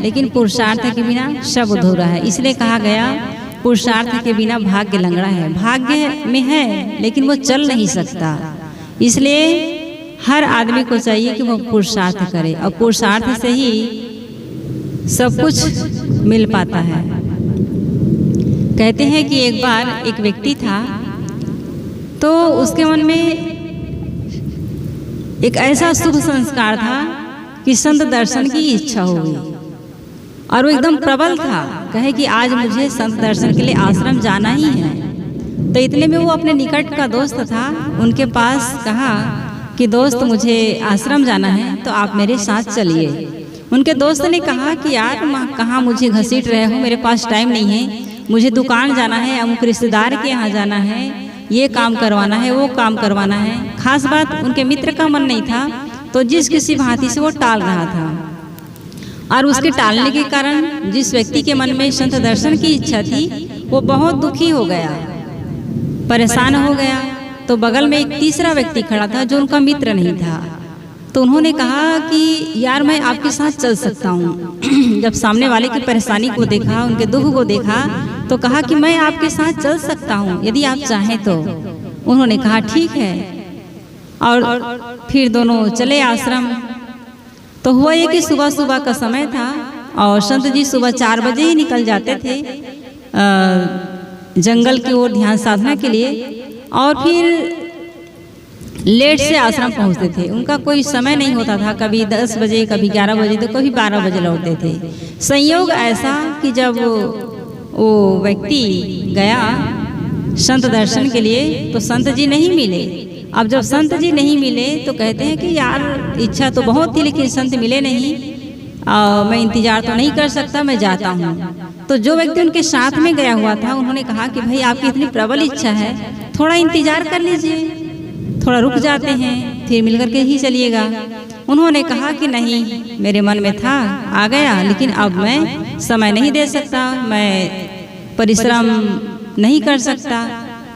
लेकिन पुरुषार्थ के बिना सब अधूरा है। इसलिए कहा गया पुरुषार्थ के बिना भाग्य लंगड़ा है। भाग्य में है लेकिन वो चल नहीं सकता। इसलिए हर आदमी को चाहिए कि वो पुरुषार्थ करे और पुरुषार्थ से ही सब कुछ मिल पाता है। कहते हैं कि एक बार एक व्यक्ति था तो उसके मन में एक ऐसा शुभ संस्कार था कि संत दर्शन की इच्छा हो गई और वो एकदम प्रबल था। कहे कि आज मुझे संत दर्शन के लिए आश्रम जाना ही है। तो इतने में वो अपने निकट का दोस्त था, उनके पास कहा कि दोस्त मुझे आश्रम जाना है तो आप मेरे साथ चलिए। उनके दोस्त ने कहा कि यार कहाँ मुझे घसीट रहे हो, मेरे पास टाइम नहीं है, मुझे दुकान जाना है, अमुक रिश्तेदार के यहाँ जाना है, ये काम करवाना है, वो काम करवाना है। खास बात उनके मित्र का मन नहीं था तो जिस किसी भांति से वो टाल रहा था और उसके टालने के कारण जिस व्यक्ति के मन में संत दर्शन की इच्छा थी वो बहुत दुखी हो गया, परेशान हो गया। तो बगल में एक तीसरा व्यक्ति खड़ा था जो उनका मित्र नहीं था। तो उन्होंने कहा कि यार मैं आपके साथ चल सकता हूँ। जब सामने वाले की परेशानी को देखा, उनके दुख को देखा तो कहा कि मैं आपके साथ चल सकता हूँ यदि आप चाहें तो। उन्होंने कहा ठीक है और फिर दोनों चले आश्रम। तो हुआ ये कि सुबह सुबह का समय था और संत जी सुबह 4 बजे ही निकल जाते थे जंगल की ओर ध्यान साधना के लिए और फिर लेट से आश्रम पहुंचते थे। उनका कोई समय नहीं होता था, कभी 10 बजे, कभी 11 बजे तो कभी 12 बजे लौटते थे। संयोग ऐसा कि जब वो व्यक्ति गया संत दर्शन के लिए तो संत जी नहीं मिले। अब जब संत जी नहीं मिले तो कहते हैं कि यार इच्छा तो बहुत थी लेकिन संत मिले नहीं, मैं इंतजार तो नहीं कर सकता, मैं जाता हूँ। तो जो व्यक्ति उनके साथ में गया हुआ था उन्होंने कहा कि भाई आपकी इतनी प्रबल इच्छा है, थोड़ा इंतजार कर लीजिए, थोड़ा रुक जाते हैं फिर मिलकर के ही चलिएगा। उन्होंने कहा कि नहीं, मेरे मन में था आ गया लेकिन अब मैं समय नहीं दे सकता, मैं परिश्रम नहीं कर सकता।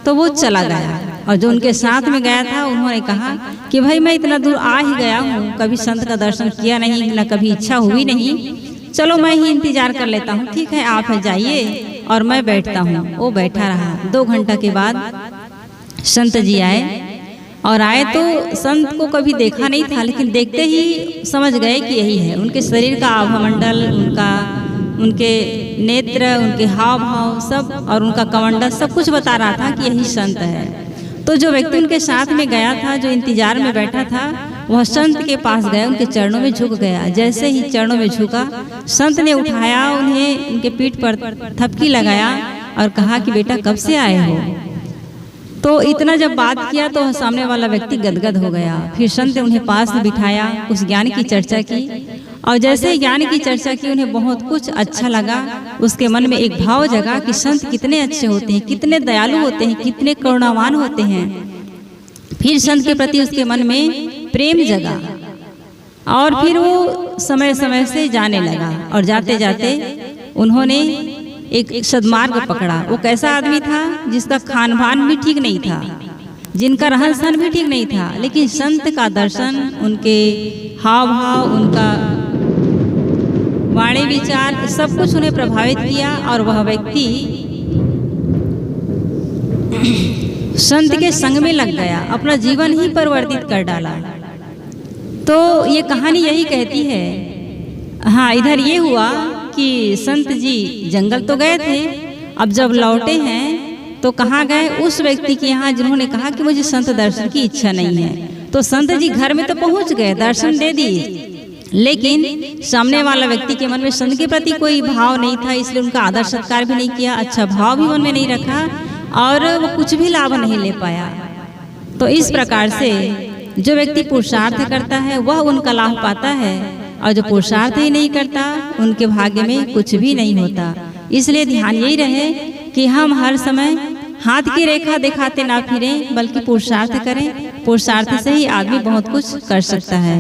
तो वो चला गया और जो उनके साथ में गया था उन्होंने कहा कि भाई मैं इतना दूर आ ही गया हूँ, कभी संत का दर्शन किया नहीं, न कभी इच्छा हुई नहीं, चलो मैं ही इंतजार कर लेता हूँ। ठीक है आप जाइए और मैं बैठता हूँ। वो बैठा रहा। 2 घंटा के बाद संत जी आए और आए तो संत को कभी देखा नहीं था लेकिन देखते ही समझ गए कि यही है। उनके शरीर का आभामंडल, उनके नेत्र, उनके हाव भाव सब और उनका कमंडल सब कुछ बता रहा था कि यही संत है। तो जो व्यक्ति उनके साथ में गया था, जो इंतजार में बैठा था, वह संत के पास गया, उनके चरणों में झुक गया। जैसे ही चरणों में झुका संत ने उठाया उन्हें, उनके पीठ पर थपकी लगाया और कहा कि बेटा कब से आए हो। तो इतना जब बात किया तो सामने वाला व्यक्ति गदगद हो गया। फिर संत ने उन्हें पास में बिठाया, उस ज्ञान की चर्चा की और जैसे ज्ञान की चर्चा की उन्हें बहुत कुछ अच्छा लगा। उसके मन में एक भाव जगा कि संत कितने अच्छे होते हैं, कितने दयालु होते हैं, कितने करुणावान होते हैं। फिर संत के प्रति उसके मन में प्रेम जगा और फिर वो समय समय से जाने लगा और जाते जाते उन्होंने एक सद्मार्ग पकड़ा। वो कैसा आदमी था जिसका खान पान भी ठीक नहीं था, जिनका रहन सहन भी ठीक नहीं था, लेकिन संत का दर्शन, उनके हाव भाव, उनका वाणी विचार सब कुछ उन्हें प्रभावित किया और वह व्यक्ति संत के संग में लग गया, अपना जीवन ही परिवर्तित कर डाला। तो ये कहानी यही कहती है। हाँ, इधर ये हुआ कि संत जी जंगल तो गए थे, अब जब लौटे हैं तो कहाँ गए, उस व्यक्ति के यहाँ जिन्होंने कहा कि मुझे संत दर्शन की इच्छा नहीं है। तो संत जी घर में तो पहुँच गए, दर्शन दे दिए, लेकिन सामने वाला व्यक्ति के मन में संत के प्रति कोई भाव नहीं था, इसलिए उनका आदर सत्कार भी नहीं किया, अच्छा भाव भी मन में नहीं रखा और वो कुछ भी लाभ नहीं ले पाया। तो इस प्रकार से जो व्यक्ति पुरुषार्थ करता है वह उनका लाभ पाता है और जो पुरुषार्थ ही नहीं करता उनके भाग्य में कुछ भी नहीं होता। इसलिए ध्यान यही रहे कि हम हर समय हाथ की रेखा दिखाते ना फिरें, बल्कि पुरुषार्थ करें। पुरुषार्थ से ही आदमी बहुत कुछ कर सकता है।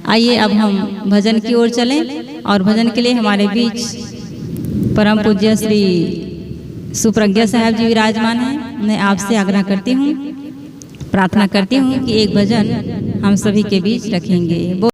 आइए अब हम भजन की ओर चलें और भजन के लिए हमारे बीच परम पूज्य श्री सुप्रज्ञा साहब जी विराजमान हैं। मैं आपसे आग्रह करती हूँ, प्रार्थना करती हूँ कि एक भजन हम सभी के बीच रखेंगे।